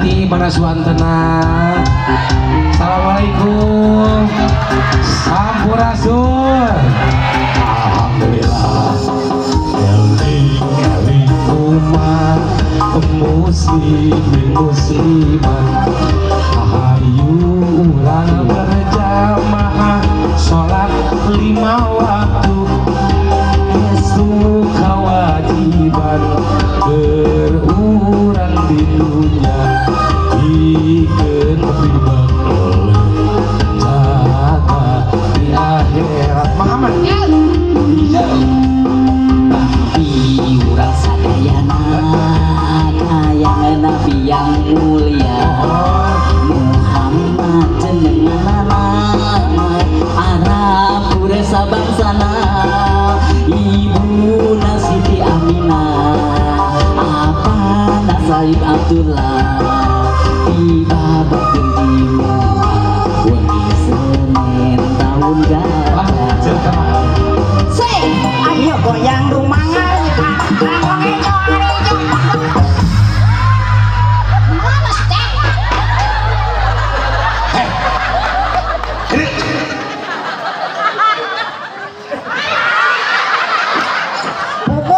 hati mana suantena. Assalamualaikum. Sampurasun. Alhamdulillah. Eling umat muslimat ahayu ulang berjamaah sholat 5 waktu itu kewajiban berurang di dunia ikan pribadi jaga di akhirat. Muhammad iya tapi urang sadayana kayang nabi yang mulia Muhammad jenenganana Arab kuresa bangsana Ibu Siti Aminah apa Nasaib Abdullah tiba batin di rumah wengi Senin tahun gajah. Say, ayo goyang rumangan. Mana stek?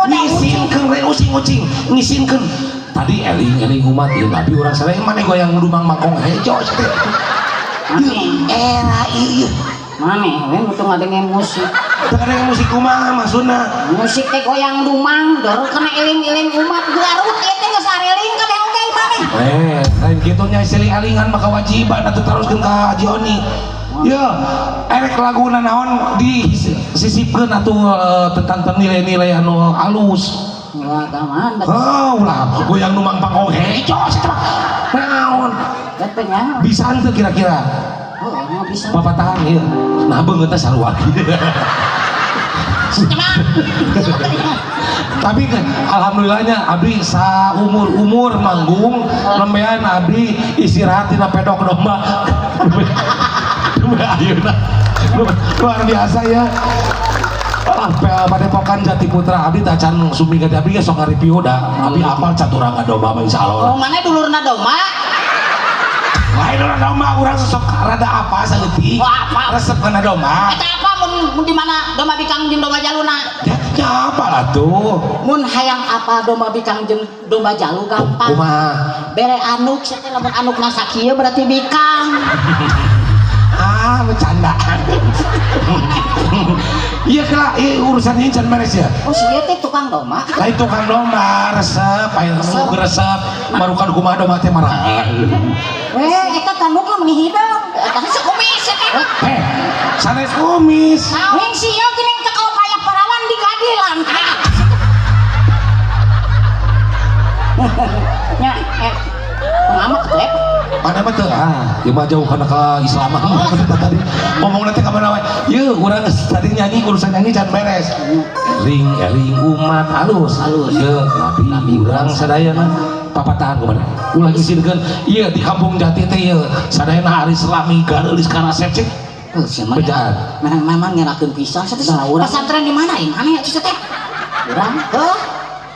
Ngisinkeun we ucing-ucing, ngisinkeun. Tadi eling umat ieu tapi urang sareng maneh goyang ngudumang mangkong hejo teh. Era ieu. Maneh we mutu ngadenge musik. Teu ada musik kumaha maksudna? Musik teh goyang dumang, dor kana eling-eling umat Garut ieu teh geus areling kabeh oge maneh. Lain kitu nya seling-alingan maka wajiban atuh teruskeun ka Joni. Ya, erek laguna naon disisipkeun atuh tentang nilai-nilai anu alus. Wah, kaman. Ulah goyang numang pangkong hejo cenah. Naon? Katanya Bisa teu kira-kira? oh, nggak bisa. Papatahan ieu. Nah beungeut teh sarua. Tapi alhamdulillahnya abdi saumur manggung lembean abdi istirahat dina pedok domba. Ayeuna luar biasa ya. Padepokan Jati Putra abdi teh can sumi ka abdi sok ngareview da. Abdi apal caturangga domba insyaallah. Oh, mana dulurna domba? Lain dulurna domba urang sok rada apa saeutik. Oh, apa? Resep kana domba. Eta apa mun di mana domba bikang jeung domba jaluna? Ya apa lah tuh? Mun hayang apa domba bikang jeung domba jalu gampang. Kumaha? Bere anuk sia teh lamun anukna sakieu berarti bikang. Bercandaan. Iya kela, urusan ini can beres ya. Oh sia teh tukang domba. Lain tukang domba resep, aya nu resep, marukan kumaha domba teh marah. Eta tandukna meuni hideung. Eta sekumis teh. Sanes kumis. Wing sia geuning cekal payah parawan di kadilan. Nya pengamak teh. Mana mah teu ieu mah jauh kana ka Islaman tadi. Ngomongna teh ka mana we? Ieu urang tadi nyanyi urusan nyanyi can beres. Eling umat halus. Ieu nabi urang sadayana papatahan kumaha. Ulah ngisinkeun ieu di kampung Jati teh ieu sadayana hari Islami gareulis kana sepcik. Bejaan. Memang ngerakeun pisan salah urang. Pesantren di mana ieu? Mana ya teh? Urang?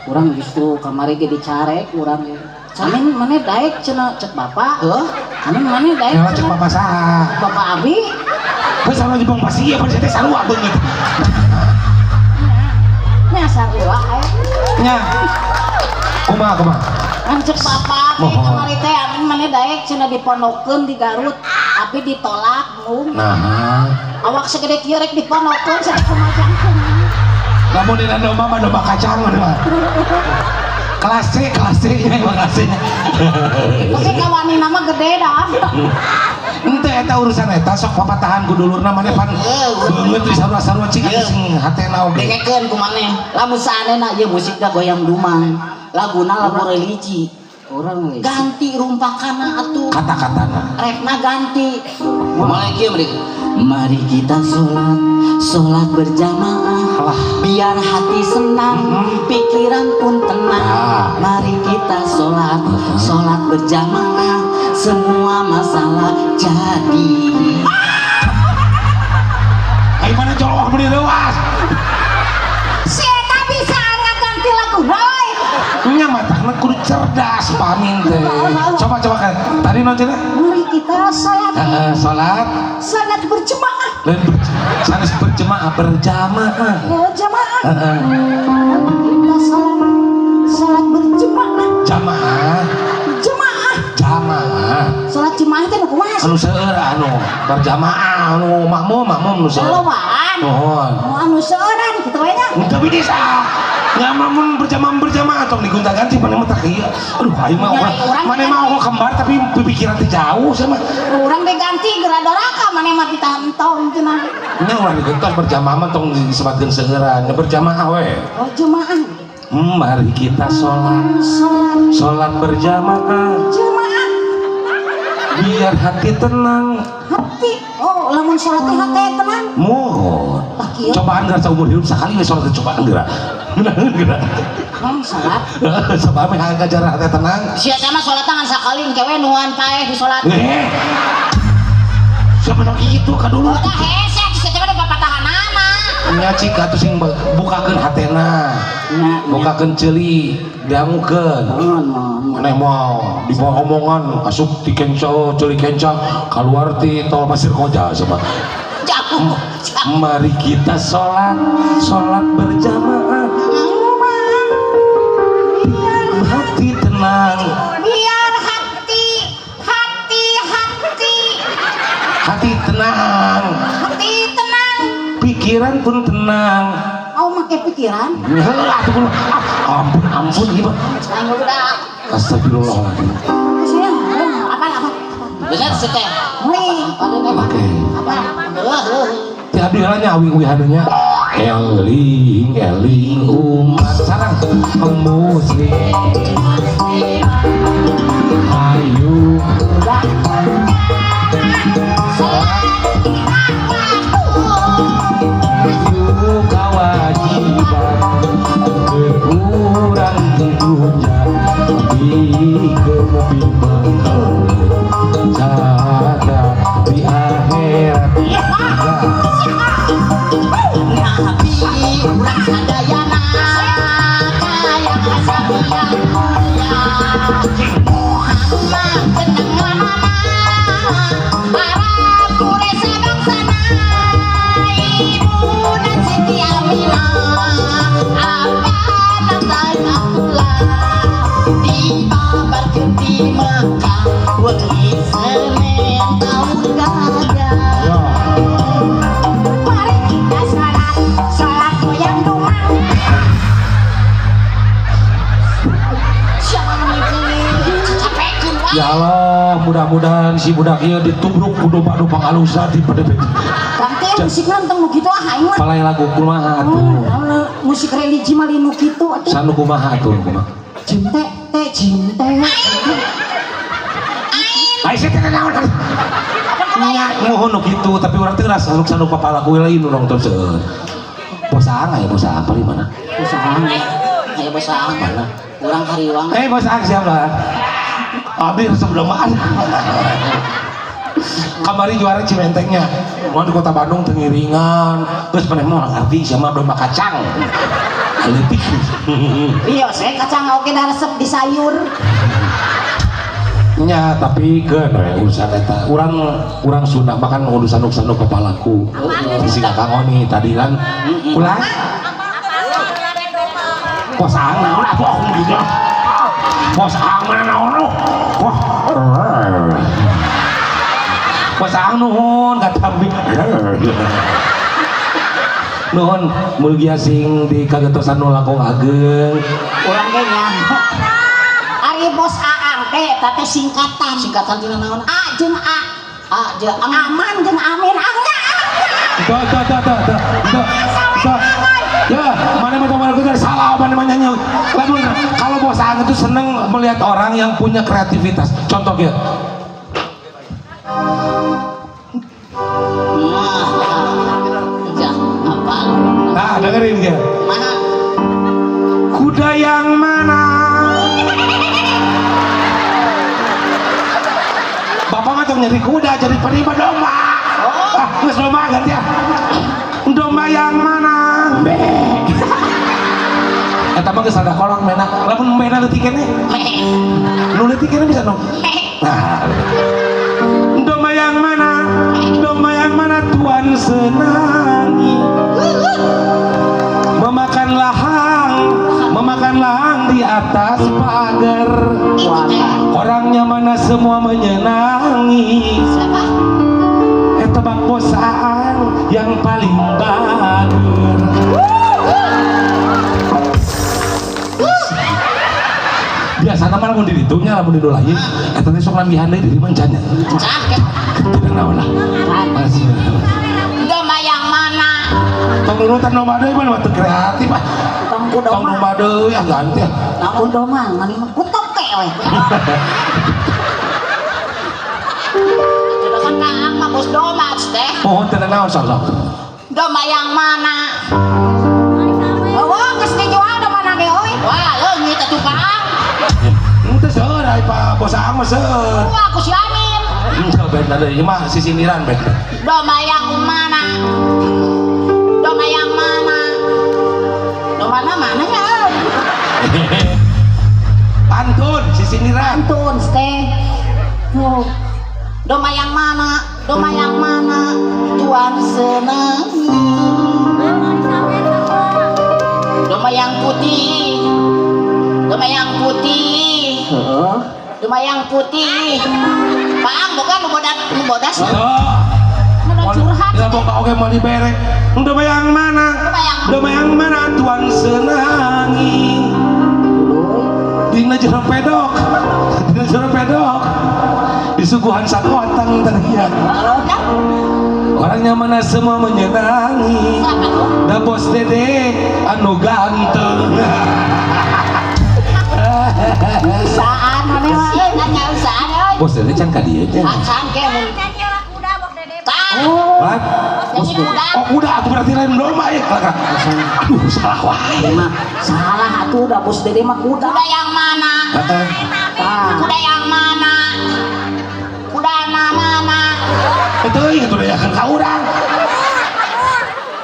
Urang justru kamari ge dicarek urang ge. Amin mana daek cenah cek bapak? Amin mana daek? Nya cek bapak saha? Bapak Abi. Geus sarua jepang pasti ieu teh sarua beungeut. Nya sarua Nya. Kumaha? Kan cek bapak kamari teh amin mana daek cenah dipondokeun di Garut tapi ditolak mung. Nah. Awak segede kieu rek dipondokeun sadek kumajangkeun. Lamun dina domba mah domba kacang mah. Kelas C nya kelas C. Tapi kawanina mah gede dah. Henteu eta urusan eta sok papatahan ku dulurna maneh pan beungeut di sarua-sarua cing sing hatena oge. Dengekeun ku maneh. Lamun saanena ieu musikna goyang dumang. Laguna lagu religi. Urang ganti rumpakanna atuh. Kata-katana. Repna ganti. Mulai kieu mari kita sholat berjamaah biar hati senang pikiran pun tenang. Mari kita sholat berjamaah semua masalah jadi. Ayo mana colok beli lewas. Si eta bisa ngaganti lagu roy. Nya matangna kudu cerdas. cerdas pamin teh. Coba kan. Tadi nontonnya? Mari kita Salat berjemaah. Sanes berjamaah. Berjamaah. Heeh. Kita salat berjemaah. Jamaah. Salat jemaah teh nu kumaha? Anu seueur anu berjamaah anu makmum nu seueur. Lobaan. Nuhun. Anu seueuran kitu we nya. Tapi bisa. Ya mamun berjamaah tong digonta-ganti mana mah tak ieu. Aduh aing mah mana mah kembar tapi pikiran teh jauh sama. Urang diganti geradoraka mana mah ditantong teh nah. Nya urang digentos berjamaah mah tong disebatkeun seueuran. Berjamaah we. Oh jemaah. Mari kita sholat berjamaah. Biar hati tenang. Oh lamun sholat teh hati tenang. Mohon. Cobaan geura seumur hidup sekali we sholat cobaan geura. Sholat. Sabab mah ngajar hati tenang. Sia teh mah sholat tangan sakali engke we nuan paeh di sholat. Siapa nak itu ka dulu? Udah hese sia teh mah papatahanana. Nya cik atuh sing bukakeun hatena. Bukakeun ceuli, diamukeun. Maneh mau di bawah omongan asup ti kenca ceuli kenca keluar ti tol Pasir Koja sama. Mari kita sholat berjamaah. Hati tenang. Biar hati tenang. Pikiran pun tenang. Mau make pikiran? Ampun ibu. Astagfirullahaladzim. Apa? Bener sih teh. Oke. Apa? Tiap dihalanya awi-awihannya. Eling umat sarang muslim. Ayo. Kewajiban berkurang di dunia di kemudian jaga di akhirat. Nabi urang sadayana kayak asabiyang mulia Muhammad tenanganana para kure sabangsana ibu dan Siti Aminah apa nantai Abdullah dibabarkeun di Mekah wengi Senin tahun gajah. Mari kita sholat goyang dumang. Ya Allah, mudah-mudahan si budak ieu ditubruk ku domba-domba alusa di pedebet. Tante musik nantang nu kitu ah aing mah. Palai lagu kumaha atuh? Musik religi mah nu kitu atuh. Sanu kumaha atuh kumaha? Cinta. Ai saya teh naon? Nya mohon nu kitu tapi urang teh rasa sanu papalaku lain nu nongton seueur. Bosaang aya bosaang di mana? Bosaang. Aya bosaang mana? Urang hariwang. Bosaang siapa? Abi sebelamaan. Kamari juara Cimentengnya. Mau di kota Bandung tengiringan. Terus pernah mau ngerti sama domba kacang. Letik. Iya, saya kacang oke dah resep di sayur. Nya tapi kan urusan eta urang Sunda makan urusan kepalaku. Sing Kang Oni tadi kan. Ulah. Bosaang naon atuh gitu. Bosaang mana naon lu? Wah. Bosaang nuhun katambi. Nuhun mugi sing di kagetosan nu langkung ageng. Urang ge nya. Ari bos Aang teh tapi singkatan tina naon? A jeung A. A jeung aman jeung amin angga. Ya, mana kita salah mana nyanyi. Kalau bos Aang itu seneng melihat orang yang punya kreativitas. Contoh ya. Nah, dengerin dia. Mana? Kuda yang mana? Bapak mah nyari kuda jadi penerima domba. Geus domba ganti ya. Domba yang mana? Eta mah geus ada kolong mena. lamun beda leutik keneh nu leutik keneh bisa no nah domba yang mana tuan senangi memakan lahang di atas pagar orangnya mana semua menyenangi tebak bosaan yang paling bager biasa nama lamun di ditunya lamun di dolain eta teh sok lambihan deui di mancanya Sakit. tidak naon lah masih Domba yang mana? tong nurutan domba deui mah teu kreatif ah Tong tong domba. domba deui ah ganti ah Namun domba, mani mah kutoke we. Tidak kan kaang mah bos domba teh. mohon teu naon sok Domba yang mana? Oh, geus dijual domba na ge euy. Wah, leungit atuh kaang. teu seueur ai pa bosaan mah seueur Wah, aku si Amin. beda deui mah sisiniran beda Domba yang mana? Domba yang mana? Domba na mana ya? pantun sisiniran Pantun teh. Oh. Domba yang mana? Domba yang mana? Tuan senangi. Domba yang putih. Domba yang putih. Domba yang putih. Paang bukan nu bodas. Mau curhat. Ya boga oge mau dibere. Domba yang mana? Domba yang mana tuan senangi? Dina jero pedok. Dina jero pedok. Disuguhan sakotang terhiat. Orangnya mana semua menyenangi. Da bos dede anu ganteng. Usaan mana mah? Nanya usaan euy. Bos dede can ka dieu nya. Acan ke mun. What? Jadi kuda. Oh kuda atuh berarti lain domba ya. Aduh salah wae. Ini mah salah atuh da bos dede mah kuda. Kuda yang mana? Heeh. Kuda yang mana? Kuda mana? Itu itu ya kan ka urang.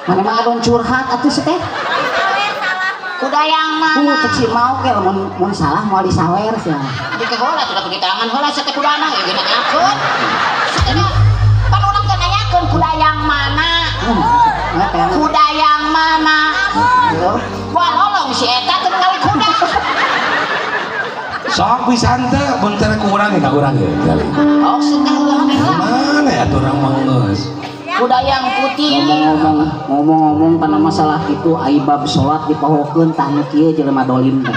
Mana mah adon curhat atuh teh. Kuda yang mana? Kecil mau ke mun salah mau disawer sia. Di ke heula sudah di tangan heula teh kudana ya geuna akun. Satena pan urang teh nanyakeun kuda yang mana? Kuda yang mana? Wah lolong si eta teu kali kuda. Sok pisan teh mun teh ku urang ka urang ya. Oh sudah heula. Mana ya tuh orang manggeus. Kuda yang putih. Ngomong-ngomong karena masalah itu aibab sholat dipahokeun tah nu kieu jelema dolim teh.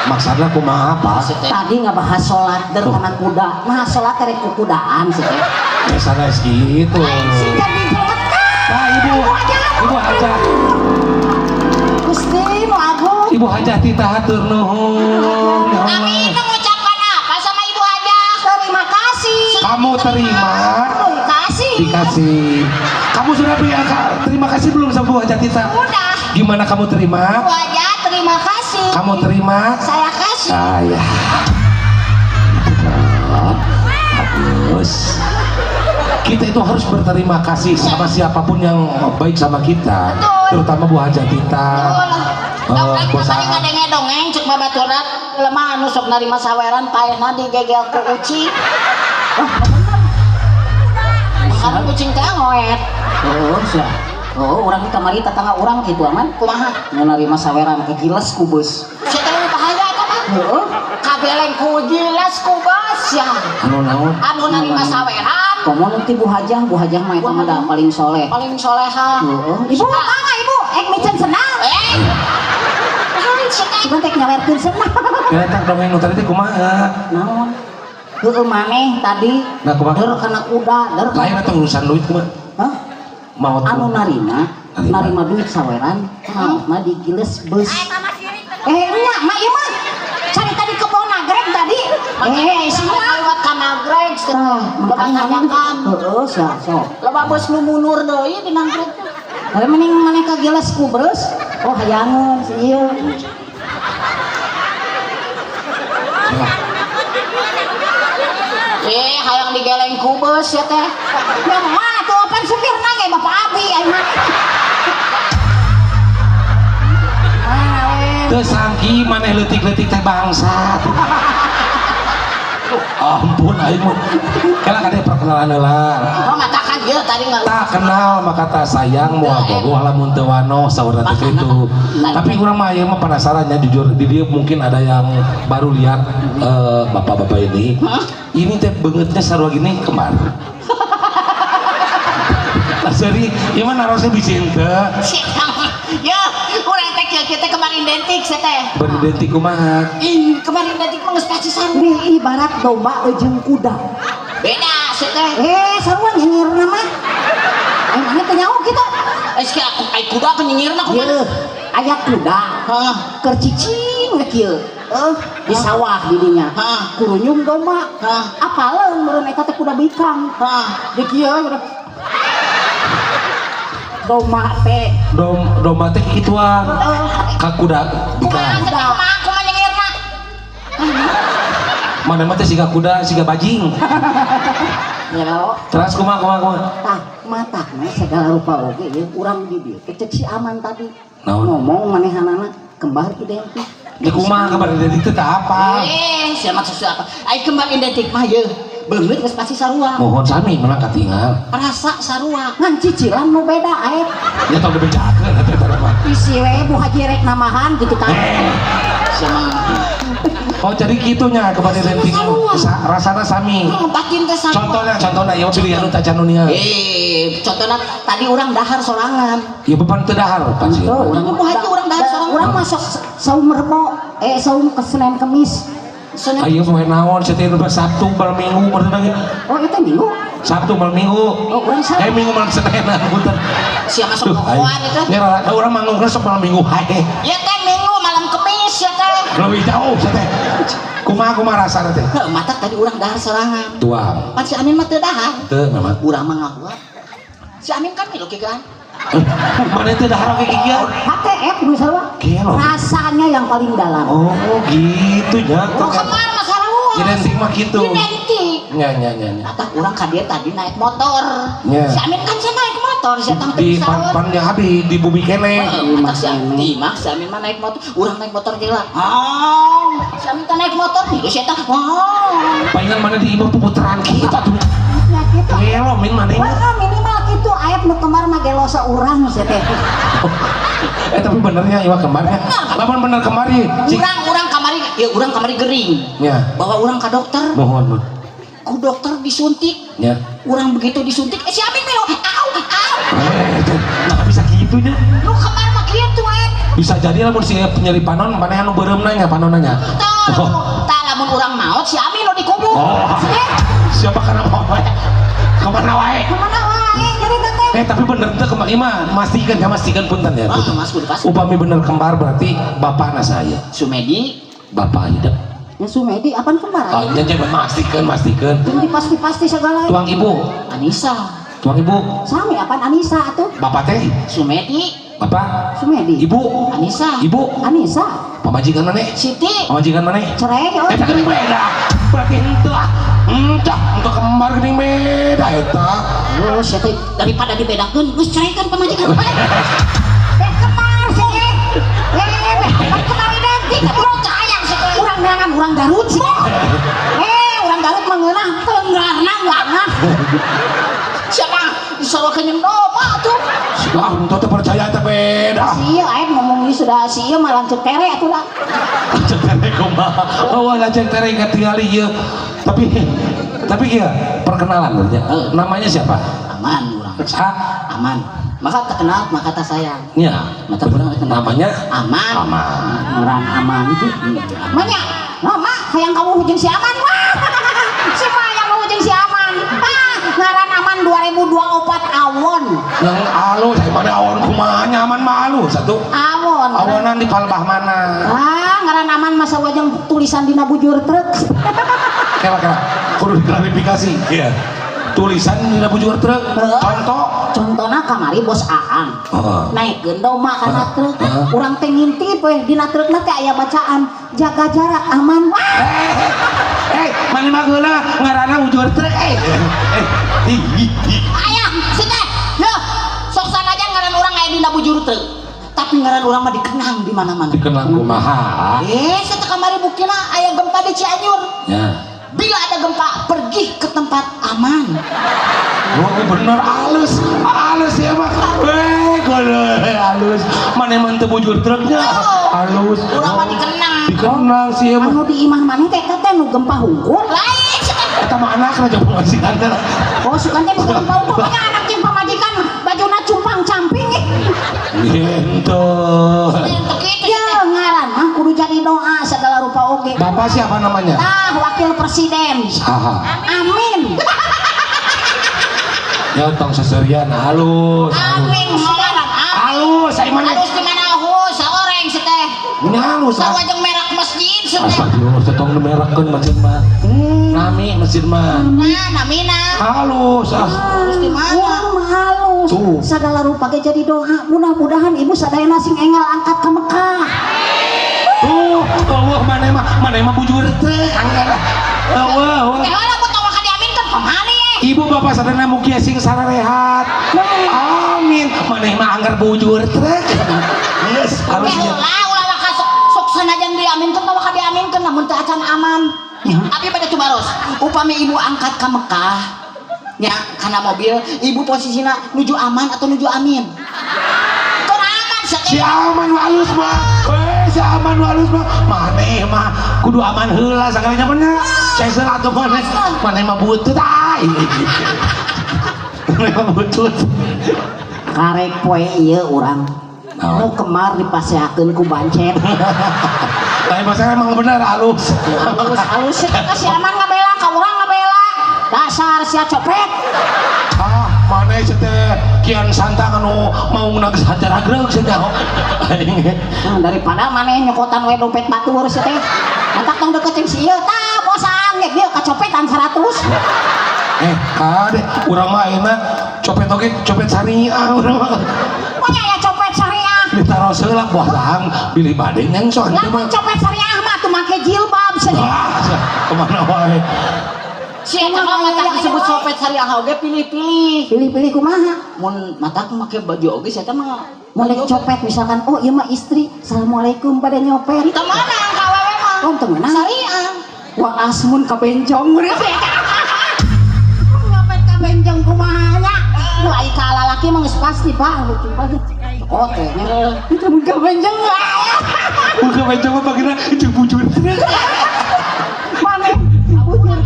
Maksudnya kumaha apa? Tadi ngabahas sholat der kana kuda. Nah sholat teh ku kudaan sih teh. Biasanya gitu. Nah ibu hajat. Gusti nu agung. Ibu hajat tita hatur nuhun. Ya Allah. Amin mengucapkan apa sama Ibu Hajah? Terima kasih. Kamu terima? Kasih. Dikasih. Kamu sudah terima kasih belum sama Bu Hajat Tita? Udah. Gimana kamu terima? Bu Hajah terima kasih. Kamu terima? Saya kasih. Saya. Bagus. Kita itu harus berterima kasih sama siapapun yang baik sama kita. Betul. Terutama Bu Hajat Tita. Bos ngadenge dongeng cek babaturan lemah anu sok narima saweran paehna digegel ku uci. Anu kucing teh ngoet. Oh, urang di kamari tetangga urang kitu aman. Kumaha? Nu narima saweran ke giles ku beus. Sia teh bahaya eta mah. Heeh. Kabeleng ku giles ku beus ya. Anu naon? Anu narima saweran. Komo nanti Bu Hajah mah eta mah da paling soleh. Paling soleha. Heeh. Ibu mangga ibu, micen senang. Cuman tek nyawerkeun senang. Ya tak dongeng nu tadi teh kumaha? Naon? Heueuh maneh tadi. Nah kumaha? Deur kana kuda, deur Lain atau urusan duit kumaha? Hah? Mau Anu narima duit saweran, mah digiles beus. Nya, mak ieu mah. Cari tadi ke pohon nagreg tadi. Semua lewat ka nagreg cenah. Makan. Heeh, sok. Loba beus nu mundur deui di nagreg. Ari mending maneh kagiles ku beus. Oh, hayangeun si ieu. Hayang digeleng ku beus ya teh. Ya mah tuh open supirna ge Bapak Abi aya mah. Teu sangki ih maneh leutik-leutik teh bangsat. Ampun aing mah. Kala kade perkenalan heula. Oh matakan ieu tadi enggak. Tak kenal maka tak sayang moal bogoh lamun teu wano saurna teh kitu. Tapi urang mah ieu mah penasarannya jujur di dia mungkin ada yang baru lihat bapak-bapak ini. Ini teh beungeutnya sarua gini kembar. Jadi gimana harusnya bisin teh? Ya, urang teh kita kemarin identik saya teh. Beridentik kumaha? Kemarin identik mah geus pasti sarua. Ini ibarat domba jeung kuda. Beda saya teh. Sarua nyengirna mah. Ai mana teh nyaho kitu? Eske ai kuda ke nyinyirna kumaha? Ieu aya kuda. Hah. Keur cicing we kieu. Di sawah didinya. Kurunyung domba. Apaleun meureun eta teh kuda bikang. Di kieu domba teh. Domba teh kituan. Ka kuda Kumaha bikang. teh kumaha nyinyirna? Mana mah teh siga kuda, siga bajing. Ya, Terus kumaha? tah matahna segala rupa oge ye urang di dieu teh cek si aman tadi. Naon? Ngomong manehanana kembar identik. Di kumaha kabar identik teh teh apa? Sia maksud apa? Ai kembar identik mah ye. Beungeut geus pasti sarua. Mohon sami menang katingal. Rasa sarua. Ngan cicilan nu beda ae. Ya tau dibejakeun atuh eta mah. Isi we Bu Haji rek namahan gitu kan. Sia mah. Oh jadi gitunya kabar identik rasana sami. Batin teh sarua. Contohnya ya pilihan nu tacan nu nia. Contohna tadi urang dahar sorangan. Ya beban teu dahar pasti. Tuh, urang Bu Haji urang dahar sorangan. urang masuk saum rebo saum ke Senin Kemis. Senin. Ayo poe naon setiap Sabtu malam Minggu bener ge. Oh itu minggu. Sabtu malam Minggu. Oh urang Sabtu. Minggu malam Senin punten. Sia masuk pokoan itu. Ya urang manggung sok malam Minggu hae. Ya teh minggu malam Kemis ya teh. Leuwih jauh teh. Kumaha rasana teh? Mata tadi urang dahar sorangan. Tuang. Pan si Amin mah teu dahar. Teu memang. Urang mah ngakuat. Si Amin kan milu kieu kan. Mana teu dahar oge kieu? HTF nu sarua. Kelo. Rasanya yang paling dalam. Oh gitu nya. Oh kemana mah sarua? Identik mah gitu. Identik. Nya. Tah urang ka dieu tadi naik motor. Ya. Si Amin kan sia naik motor, sia tang teu Di bisa. pan-pannya habis di bumi kene. Si Amin mah naik motor, urang naik motor gila. Si Amin teh naik motor nih, sia tah. Palingan mana di ibu puputran kita tuh. Ya gitu. Kelo min mana ini? Wah minimal gitu ayat nu kembar mah gelosa urang sia teh. Tapi benernya iwa kembarnya. Lapan bener kemari. Urang kamari gering. Ya. Bawa urang ka dokter. Mohon. Ku dokter disuntik. Ya. Urang begitu disuntik, si Amin melo, au. Nah bisa gitunya. Lu kembar mah kitu Bisa jadi lamun si nyeri panon, mana anu beureum nanya panonanya. Tah lamun urang maot si Amin nu dikubur. Siapa kana mau wae? Kemana wae? Kemana wae jadi teteh. Tapi bener teh kemana mah memastikan punten ya. Mas kudu pasti. Upami bener kembar berarti bapakna saya. Sumedi Bapak hidup. Ya Sumedi apaan kembar? Jangan mastikan. Jadi pasti segala. Tuang ibu. Anissa. Tuang ibu. Sami apaan Anissa atuh? Bapak teh. Sumedi. Bapak. Sumedi. Ibu. Anissa. Ibu. Anissa. Pamajikan mana? Siti. Pamajikan mana? Cerai oh. Eta geuning beda. Berarti henteu ah. Untuk kembar geuning beda eta. Oh, sia teh daripada dibedakeun, geus carekan pamajikan. Teh kemar sih. Kemar identik urang cayang sih. Urang neangan urang Garut sih. Urang Garut mah ngeunah teungarna. Siapa? Disawa kenyem domba tuh. Ah, untuk teh percaya teh beda. Sia aing ngomong ieu sudah sia mah lanceuk tere atuh lah. Lanceuk tere kumaha? Oh, lanceuk tere katingali ieu. Tapi ya perkenalan dulu ya. Namanya siapa? Aman urang. Aman. Maka terkenal maka tak sayang. Ya. Mata urang terkenal. Namanya Aman. Urang aman tuh. Manya, mama hayang kamu jeung si Aman wah. Si hayang kamu jeung si Aman. Ngaran Aman 2024 awon. Yang alus, mana awon kumaha nyaman mah alus satu. Awon. Awonan di palbah mana? Ngaran Aman masa wajang tulisan dina bujur truk. Kela kudu diklarifikasi. Iya. Tulisan dina bujur truk. Contohna kamari bos Aang. Naik gendoma kana truk. Urang teh ngintip we dina trukna teh aya bacaan jaga jarak aman. Mana mah geula ngaranna bujur truk. Ayah, siteh. Yo, sok sanajan ngaran urang aya dina bujur truk. Tapi tapi ngaran urang mah dikenang di mana-mana. Dikenang kumaha. Saya kamari buktina aya gempa di Cianjur. Ya. Bila ada gempa, pergi ke tempat aman. Oh bener halus ya mah. Halus. Mana emang teu bujur truknya? Halus. Urang mah dikenang. Dikenang sih emang. Anu di imah maneh teh teh nu gempa hungkul. Lain Eta mah anak aja pemajikan teh. oh sukan teh bukan gempa hungkul, pokoknya anak jeung pamajikan bajuna cumpang camping. Gitu. Ya ngaran mah kudu jadi doa segala rupa oge. Bapak siapa namanya? Tah wakil presiden. Saha. Amin. Ya tong seserian halus. Amin ngaran. Halus, saya mana? Halus di mana hus saoreng si teh. Ini halus. Sawajeng merak masjid si teh. Astagfirullah, setong merakkeun masjid mah. Nami masjid mah. Nah, namina. Halus. Halus di mana? Halus. Tuh. Segala rupa ge jadi doa. Mudah-mudahan ibu sadayana sing enggal angkat ke Mekah. Tuh, mana mah bujur teh, anggar. Wah. Teh heula ku tawa ka diaminkeun pamani ye. Ibu bapak sadana mugia sing sararehat. Amin. Mana mah anggar bujur teh. Geus Teh halusnya. heula ulah ka sok sanajan diaminkeun tawa ka diaminkeun lamun teu acan aman. Abi pada tubaros. Upami ibu angkat ke Mekah. Ya, karena mobil, ibu posisinya nuju aman atau nuju amin? Kur aman Si aman halus mah. Si aman halus mah. Maneh mah kudu aman heula sakalinya bener. Cesel atuh maneh. Maneh mah butut ai. Maneh mah butut. Karek poe ieu urang. Naon? Nu kemar dipaseakeun ku bancet. Tapi bahasa emang bener halus. Halus teh ka si aman ngabela, ka urang ngabela. Dasar sia copet. Maneh teh kian santang anu mau nangis hajar agreg cenah. Daripada maneh nyokotan we dompet batur sia teh. Matak tong deket jeung si ieu tah bosan ge dieu kacopetan 100. Kade urang mah ayeuna copet oge copet syariah urang mah. Pokoknya ya copet syariah. Ditaruh seulak buah sang bilih bade nyang soal teh Lamun mah. copet syariah mah tuh make jilbab cenah. Kemana wae. Si eta mah matak disebut copet syariah oge pilih-pilih. Pilih-pilih kumaha? Mun matak make baju oge si eta mah mulai copet misalkan oh ieu mah istri. Assalamualaikum pada nyopet. Teu meunang ka awewe mah. Oh teu meunang. Syariah. Wa asmun ka bencong meureun. Nyopet ka bencong kumaha nya? Mulai ka lalaki mah geus pasti Pak. Oh teh nya. Itu ka bencong. Bukan macam apa kira itu bujur. Mana? Bujur.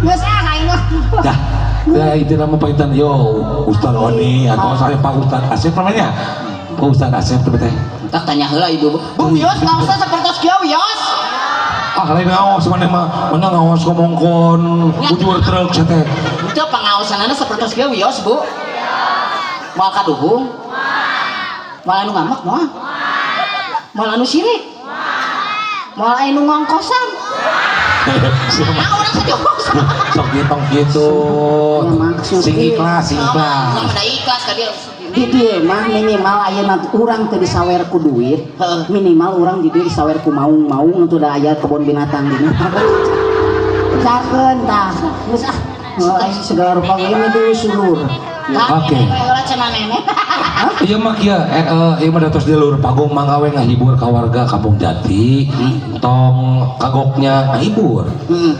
Geus aing mah. Dah. Ya itu nama paitan yo Ustaz Oni atau saya Pak Ustaz Asep namanya. Pak Ustaz Asep teh teh. Tak tanya heula ibu. Bu Wios ngaosna sapertos kieu Wios. Lain ngaos maneh mah, mana ngaos ngomongkon bujur truk teh. Itu pangaosanana sapertos kieu Wios, Bu. Moal kaduhung? Moal anu ngamak moal? Moal anu sirik? Moal anu ngongkosan? Nah, orang sejokok. Sok ditong gitu. Sing ikhlas, sing ikhlas. Ulang ada ikhlas ka dia. Di dieu mah minimal ayeuna urang teu disawer ku duit, minimal urang di dieu disawer ku maung-maung untuk da aya kebun binatang di dieu. Cakeun tah. Geus ah. Mulai segala rupa ini dulu sulur. Oke. Iya mah kieu ieu mah datos di lur pagong manggawe ngahibur ka warga Kampung Jati. Tong kagoknya ngahibur.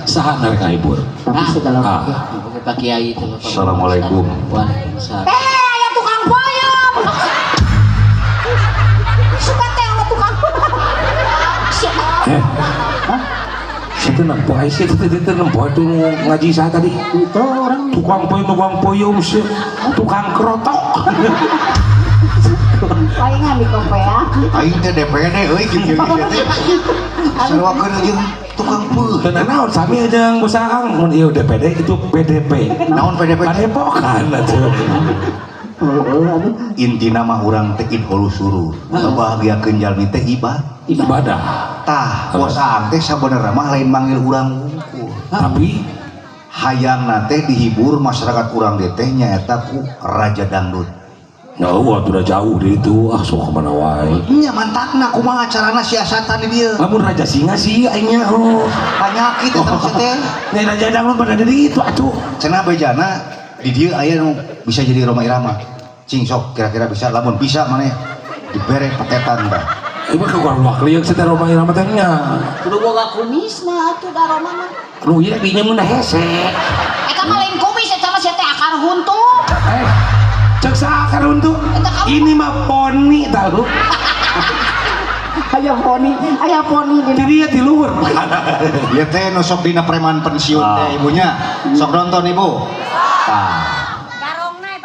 Saha narek ngahibur? Tapi segala rupa Pak Kiai itu. Assalamualaikum. Waalaikumsalam. Ya tukang payung. Suka teh sama tukang. Situ nampak sih itu nampak itu ngaji saya tadi. Itu orang Tukang payung sih, tukang kerotok. palingan di kopea. Aing teh DPD euy kieu teh. Sarewakeun jeung tukang peuh. Dan naon sami jeung busakang mun ieu DPD itu PDP. Naon PDP? Padepokan atuh. Intina mah urang teh hulu suruh. Ngebahagiakeun jalmi teh Ibadah. Tah, bos aang teh sabenerna mah lain manggil urang wungkul. Tapi Hayangna teh dihibur masyarakat urang teh nyaeta ku Raja Dangdut. udah jauh dari itu, sok kemana wae. Nya mantapna kumaha carana siasatan di dieu. Lamun Raja Singa sih aingnya Panyakit eta mah teh. Nih Raja Dangdut pada dari itu atuh. Cenah bejana di dieu aya nu bisa jadi Roma Irama. cing sok kira-kira bisa lamun bisa mana dibere paketan dah. Ibu ke keluar liang setelah rumah irama tehnya. Kudu boga kumis mah atuh daroma mah. Nu ieu dinya mun hese. Eta mah lain kumis eta mah sia teh akar huntu. Cek sakar untuk ini mah poni tahu. Aya poni Di dia di luar. Ieu teh nu sok dina preman pensiun teh ibunya. Sok nonton ibu. Tah.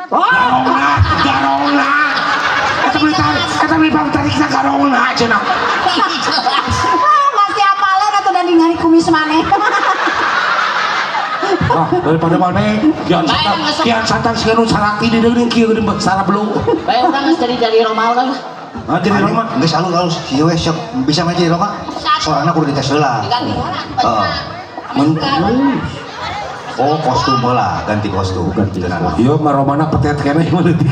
Garongna. Eta beli bang tarik sa garongna cenah. Masih apalan atuh da ningali kumis maneh. Daripada mana kian satan sekarang salaki di dalam kieu di salah belum. Bae urang geus jadi Roma urang. Jadi rumah. Geus alus kieu we sok bisa mah jadi Roma. Soalna kudu dites heula. Diganti Oh, kostum lah, ganti kostum. Yo maromana petet kene meutik.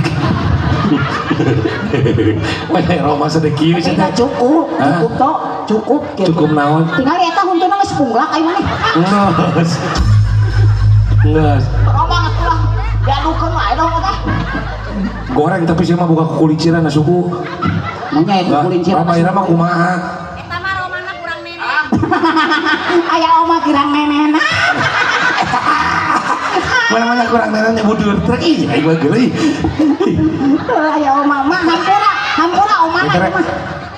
Wah, Roma sedeki Tidak cukup tok, cukup gitu. Cukup naon? Tinggal eta huntuna geus punglak ai maneh. Ngeus. Roma geus pulang. Diadukeun wae dong eta. Goreng tapi sih mah buka kuliciran na suku. Nanya itu kulinciran. Roma irama kumaha? Eta mah Romana kurang nenek. Aya oma kirang nenena. Mana-mana kurang neneknya budur trek ih aing mah geuleuh. Aya oma mah hampura oma mah.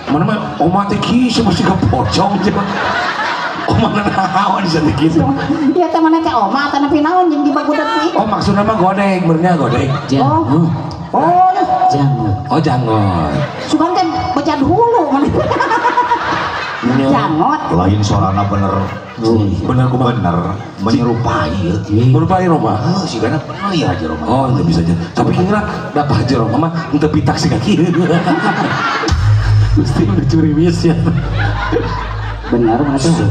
Mana mah oma teh kieu masih kepocong cenah. Oma naon bisa teh kitu. Dia teh mana teh oma teh nepi naon jeung dibagudet deui. Oh maksudna mah godeg, benernya godeg. Oh, Jangan. Oh jangan. sugan teh becan hulu mana. Jangot. Lain suarana bener. Bener kumaha? Bener menyerupai ya. Berupai Roma. Si gana pernah ya aja Roma. Oh, itu bisa aja. Tapi kira dapat aja Roma mah untuk pitak sih kaki. Mesti udah curi mis ya. Benar mana tuh?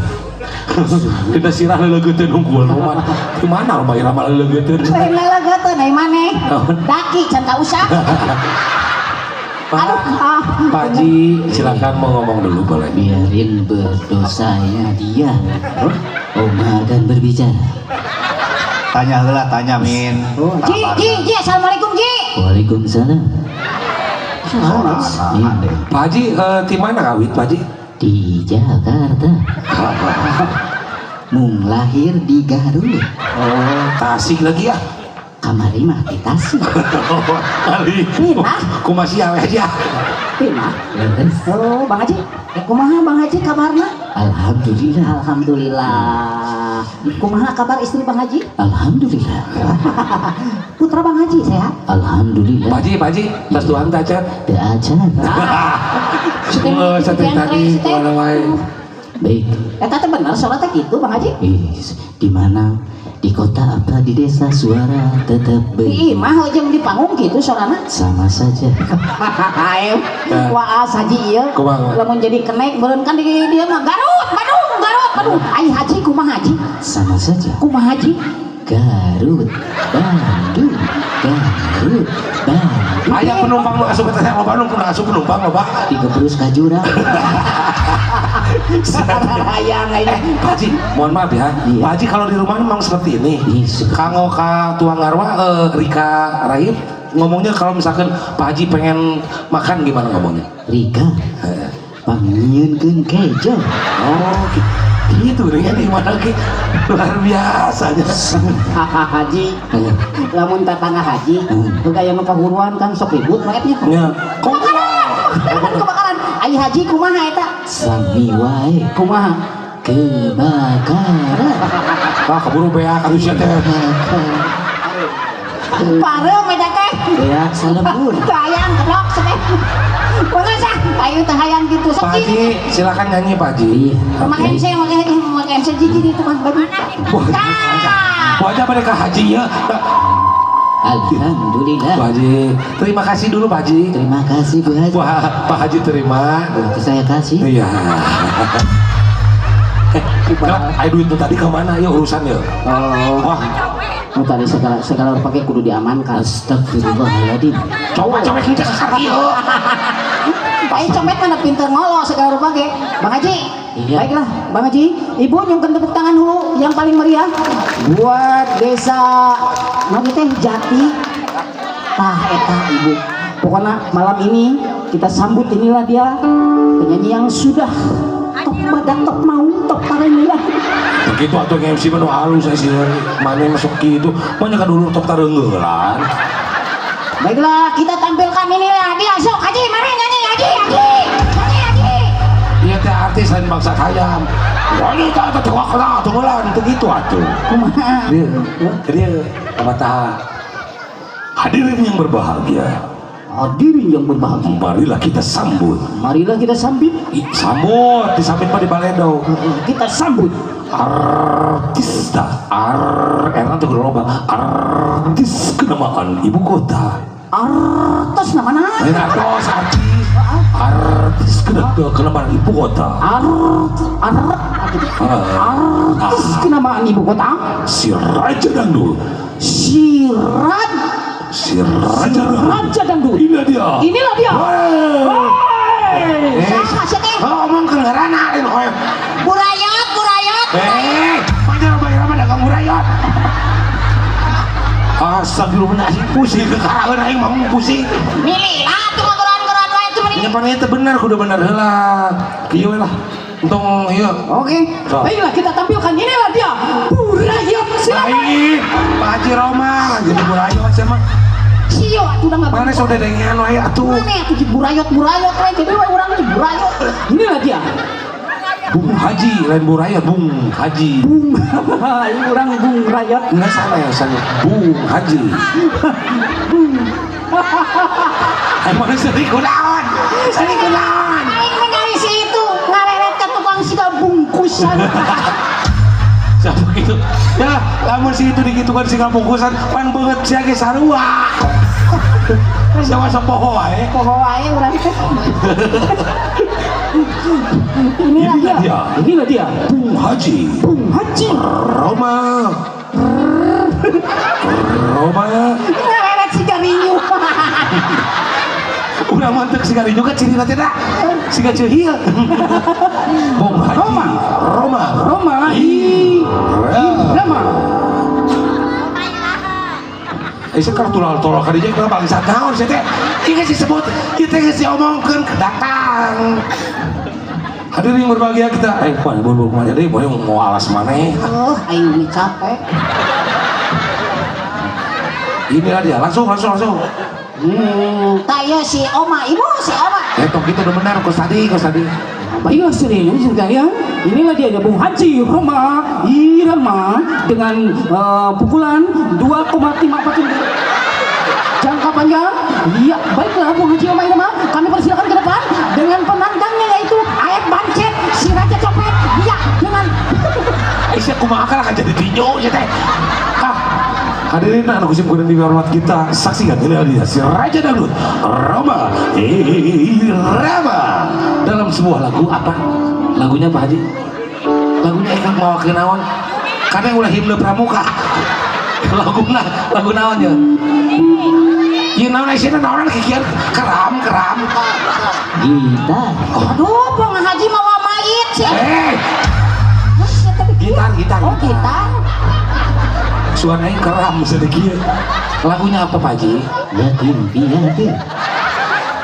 Kita sirah lelegeteun unggul Roma. Di mana Roma irama lelegeteun? Lain lelegeteun ai maneh. Daki can ka usah. Pak Ji, silakan mau ngomong dulu boleh. Biarin berdosanya dia. Oma akan berbicara. Tanya heula, tanya Min. Ji, assalamualaikum Ji. Waalaikumsalam. Pak Ji, di mana kawit Pak Ji? Di Jakarta. Mung lahir di Garut. Oh, Tasik lagi ya? Kamari mah di Tasik. Kali. Pindah. Ku masih awe aja. Pindah. Leres. Oh, Bang Haji. Kumaha Bang Haji kabarna? Alhamdulillah. Alhamdulillah. Kumaha kabar istri Bang Haji? Alhamdulillah. Putra Bang Haji sehat? Alhamdulillah. Pak Ji, pas tuan taca. Teu acan. Seperti tadi kemana wae. Baik. Eta teh bener salat teh kitu Bang Haji? Di mana? Di kota apa di desa suara tetap Di baik. imah jeung di panggung kitu sorana. Sama saja. Hahaha. Waas Haji ieu. Kumaha? Lamun jadi kenek beureun kan di dieu mah Garut, Bandung. Ai Haji kumaha Haji? Sama saja. Kumaha Haji? Garut, Bandung, Garut, Bandung. Aya penumpang nu asup teh loba nu asup penumpang loba. Digebrus ka jurang. Hayang ini. Pak Haji, mohon maaf ya. Iya. Pak Haji kalau di rumah memang seperti ini. Kanggo ka tuang ngarwa Rika Rahim ngomongnya kalau misalkan Pak Haji pengen makan gimana ngomongnya? Rika, pangieunkeun kejo. Oh, gitu deh ini mana ki luar biasanya. Haji. Lamun tatangga Haji, gaya nu kahuruan kan sok ribut maetnya. Ya, Kebakaran. Ai Haji kumaha eta? Sami wae Kumaha? kebakaran. wah keburu beak atuh sia teh. Pareu meda teh. Beak salembur. Hayang kedok cenah. Kumaha sah? Ayo teh hayang gitu Pak sok Haji, silakan nyanyi Pak Haji. Pakai MC pakai MC jiji di tukang baju. Wah, aja pada ke Haji ya. Alhamdulillah. Pak Haji, terima kasih dulu Pak Haji. Terima kasih Bu Haji. Wah, Pak Haji terima. Itu saya kasih. Iya. Ayo duit tadi kemana? Yuk urusan yuk. Oh, Wah, nu tadi segala pakai kudu diamankan. Astagfirullahaladzim. coba kita sekali yuk. Ayo copet mana pinter ngolo segala rupa ge. Bang Haji. Iya. Baiklah, Bang Haji. Ibu nyungkeun tepuk tangan dulu yang paling meriah buat desa mana teh Jati. Nah, eta ibu. Pokoknya malam ini kita sambut inilah dia penyanyi yang sudah top badak, top mau, top tarengnya. Begitu atau MC menu halus saya sih mana masuk gitu. Banyak kan dulu top tarenggelan. Baiklah, kita tampilkan inilah dia. Sok, Haji, mari nyanyi, Haji. Iya teh artis lain bangsa hayam. Wanita itu tengok tunggulan itu gitu atuh. Kumaha? Dia mata hadirin yang berbahagia. Hadirin yang berbahagia. Marilah kita sambut. Marilah kita sambut. Sambut, disambut pada Balendo. Kita sambut Artista, enak tuh loba. Artis kenamaan ibu kota. artos namanya. Artis, artis kenamaan ibu kota. Artis kenamaan ibu kota. Si Raja Dangdut. Si Raja Dangdut. Inilah dia. Siapa sih teh? Ngomong ke ngarana ini koy. Burayot. Panjang bayar mah dagang murayot. Astagfirullahaladzim, pusing ke karangan aing mah pusing. Milih lah tuh ngobrol-ngobrol wae tuh mending. Nya paneta bener kudu bener heula. Kieu we lah. Untung ieu. Oke. Baiklah kita tampilkan inilah dia. Burayot siapa? Baik, Pak Haji Roma jadi burayot sama. Sio atuh udah enggak. Mana sudah dengean wae atuh. Mana atuh burayot we jadi we urang di burayot. Inilah dia. Bung Haji, lain burayot, Bung Haji. Ini orang Bung Rayot. Enggak salah ya, saya Bung Haji. Emang sering kunaon. Aing mengali si itu ngareret ke tukang siga bungkusan. Siapa gitu? Ya, lamun si itu digitukan si bungkusan, pan banget sia ge sarua. Siapa sepoho wae? Poho wae urang teh. Inilah dia. Bung Haji. Roma. Ngareret si garinyu. Udah mantep si garinyu kan ciri nanti dah. Si gaceuhieu. Bung Haji. Roma. Roma. Sekarang tolol ka dieu keur bangsa naon sih teh? Ieu geus disebut, ieu teh geus diomongkeun kedatang. Hadirin yang berbahagia kita, boleh kemana deh, boleh mau alas maneh. Aing ini capek. Inilah dia, langsung. Tayo si Oma, ibu si Oma. Tok itu udah benar, kos tadi. Baiklah serius sekalian. Inilah dia Bung Haji Roma Irama dengan pukulan 2,54 jangka panjang. Iya, baiklah Bung Haji Roma Irama, kami persilakan ke depan dengan penantangnya yaitu Aep Bancet, si Raja Copet. Iya, dengan Aisyah kumaha lah jadi tinju ya teh. Hadirin anak kusim kuning dihormat kita, saksikan ini dia si Raja Dangdut Roma Irama dalam sebuah lagu apa? Lagunya Pak Haji? Lagunya ingat mau kenaon? Karena ulah himne pramuka. Lagu naon ya? Ieu naon Aisyah naon kikieu keram. gitar. Aduh, Bang Haji mau mayit sih. Gitar. Oh, gitar. Suaranya keram sedikit. Lagunya apa Pak Haji? Yatim piatu.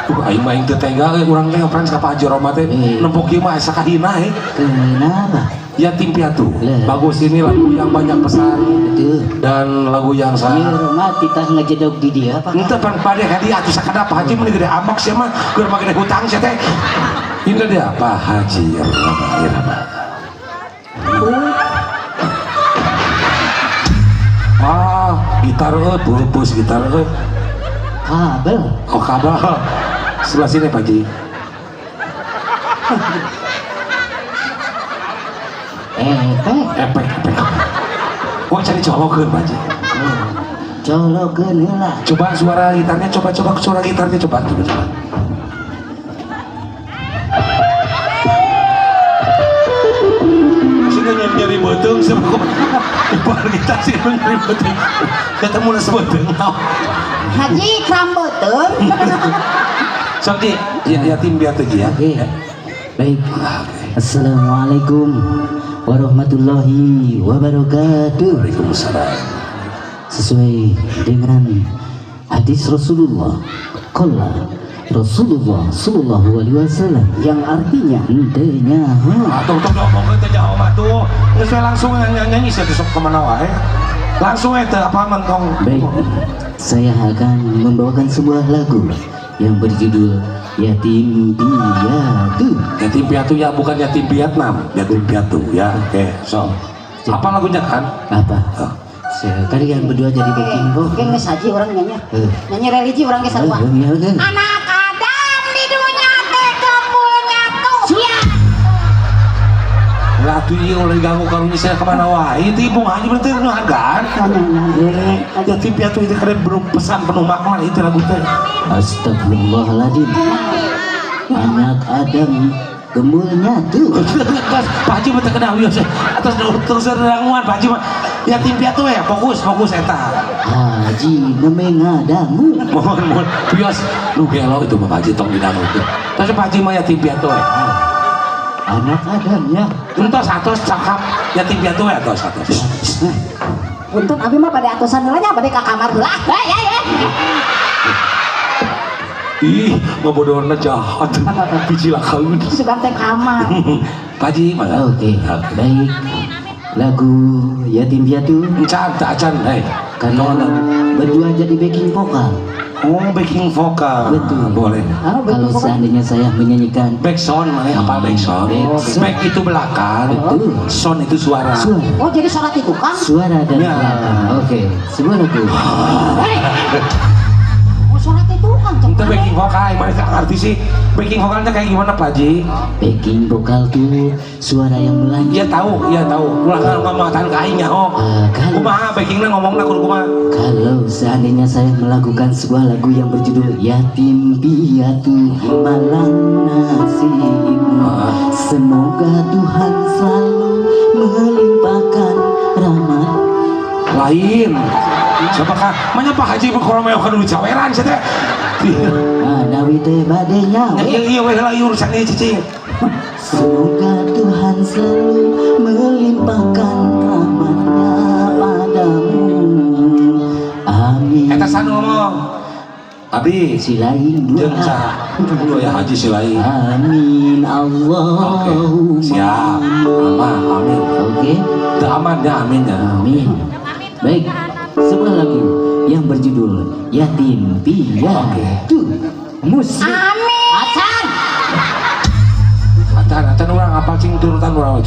Aing main teu tega urang teh ngefans ka Pak Haji Roma teh nempok ieu mah asa kahina Kenapa? Yatim Piatu. Bagus, ini lagu yang banyak pesan. Betul. Dan lagu yang Iya, sangat Roma kita ngejedog di dia apa? ente pan pada hadiah atuh sakada Pak Haji meni gede ambak sia mah keur make gede hutang sia teh. Ini dia Pak Haji Roma. Gitar pupus gitar Kabel. oh kabel sebelah sini Pak Haji. Efek gua cari colokeun Pak Haji. Colokeun heula. Coba suara gitarnya, coba suara gitarnya coba. Sudah nyari betung sebelum ibar gitar sih nyari betung. Ketemu lah sebetung. Haji kram betul. Sok yatim piatu ya. Oke. Baik. Assalamualaikum warahmatullahi wabarakatuh. Waalaikumsalam. Sesuai dengan hadis Rasulullah qala Rasulullah sallallahu alaihi wasallam yang artinya hentenya tuh ngomong teh jauh tuh geus langsung nyanyi saya besok kemana wae langsung eta apa mentong. Baik, saya akan membawakan sebuah lagu yang berjudul Yatim Piatu. Yatim piatu ya, bukan yatim Vietnam, yatim piatu ya. Oke, so apa lagunya kan? Apa? Kalian berdua jadi backing vocal. Oke, geus haji urang nyanyi. Nyanyi religi urang geus sarua. Anak Adam di dunia teh kembulnya tuh. Lah tuh ieu ulah diganggu karunya saya kemana wae teh bung haji berarti ngagan. Yatim piatu itu keren belum pesan penuh makna itu lagu teh. Astagfirullahaladzim. Anak Adam gembulnya tuh. Pak Haji mah teu kenal wios atas terus ranguan Pak Haji mah yatim piatu ya fokus eta. Haji memengadamu. Mohon wios lu gelo itu Pak Haji tong didangu teh. Terus Pak Haji mah yatim piatu ya. Anak Adam ya. Entos atos cakap yatim piatu ya atos. Punten abi mah pada atusan heula nya bade ka kamar heula. Ya. Ih, ngebodohna jahat. Biji lakaun. Sugan teh kamar. Pak Haji mah. Oke, baik. Lagu Yatim Piatu Acan. kalian berdua jadi backing vokal. Oh, backing vokal. Betul. Boleh. Kalau seandainya saya menyanyikan Back sound mana apa back sound? Back itu belakang. Betul. Sound itu suara. Oh, jadi suara ti tukang. suara dan Ya. belakang. Oke, sebuah lagu. Oh, suara ti tukang. Itu backing vokal, mana artis sih? Backing vokalnya kayak gimana Pak Haji? Backing vokal tuh suara yang Iya melanjut. tahu. Ulangan ngomongkan kainnya oh. Kalau Kumaha backingnya ngomongna kudu kumaha? Kalau seandainya saya melakukan sebuah lagu yang berjudul Yatim Piatu Malang Nasibmu, semoga Tuhan selalu melimpahkan rahmat. Lain. Siapakah? Mana Pak Haji berkoromeo kan dulu caweran saya teh. Adawi teh bade nyawa. Iya weh lah urusan ini cicing. Semoga Tuhan selalu melimpahkan rahmatnya padamu. Amin. Eta san ngomong. Abdi Silain dua. jeung Dua ya Haji Silain. Amin Allahumma. Oke, siap. Amin. Oke. Teu aman ya amin ya. Amin. Baik, sebuah lagu yang berjudul Yatim Piatu. Musik. Amin. Acan. Acan orang apa cing turutan orang.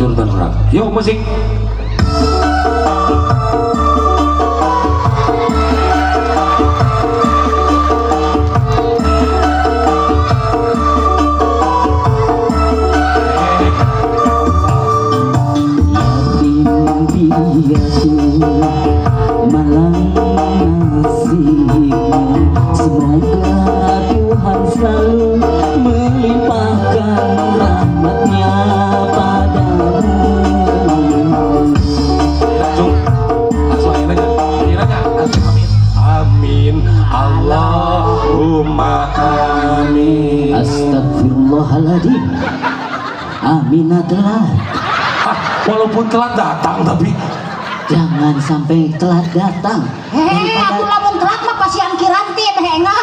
Yuk musik. Yatim piatu malang nasibmu, semoga Tuhan selalu melimpahkan rahmatnya padamu. Langsung aja. Amin. Allahumma amin. Astagfirullahaladzim. Aminah telat. Walaupun telat datang tapi Jangan sampai telat datang. Aku lamun telat mah pasian kirantin henga.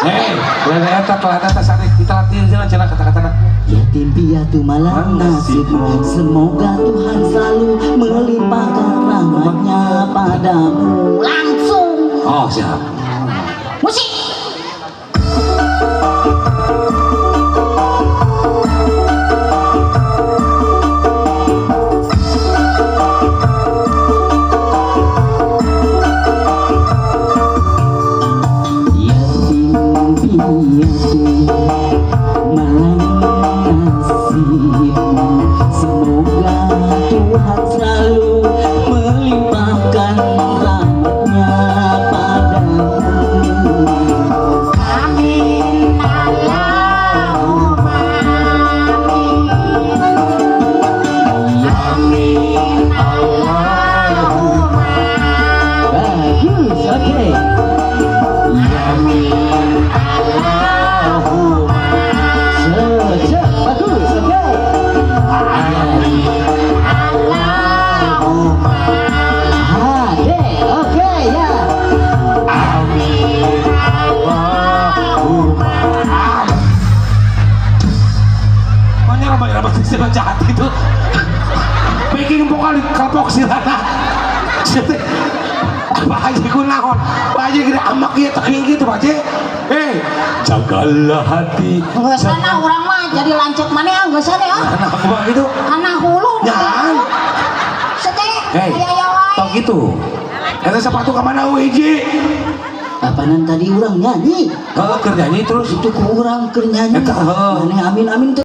Lain eta telat eta sare kita latih cenah kata-katana. Yatim piatu malang nasibmu, semoga Tuhan selalu melimpahkan rahmatnya padamu. Langsung Oh, siap. musik. Yatim piatu malang nasibmu, semoga Tuhan selalu melimpahkan rahmatnya padamu. Amin Allahumma amin. Amin Allahumma. Bagus, oke. Amin Allahumma. Siapa jahat itu bikin vokal kapok silana Pak Haji kunaon Pak Haji gede amak ya teking gitu Pak Haji jagalah hati Nggak sana orang mah jadi lancet mana nggak sana ya anak apa gitu anak hulu jangan sedih hei ya tau gitu eta sepatu kemana Wiji Apaanan tadi orang nyanyi kerjanya terus itu ku orang keur nyanyi Eta, heuh. maneh amin amin teh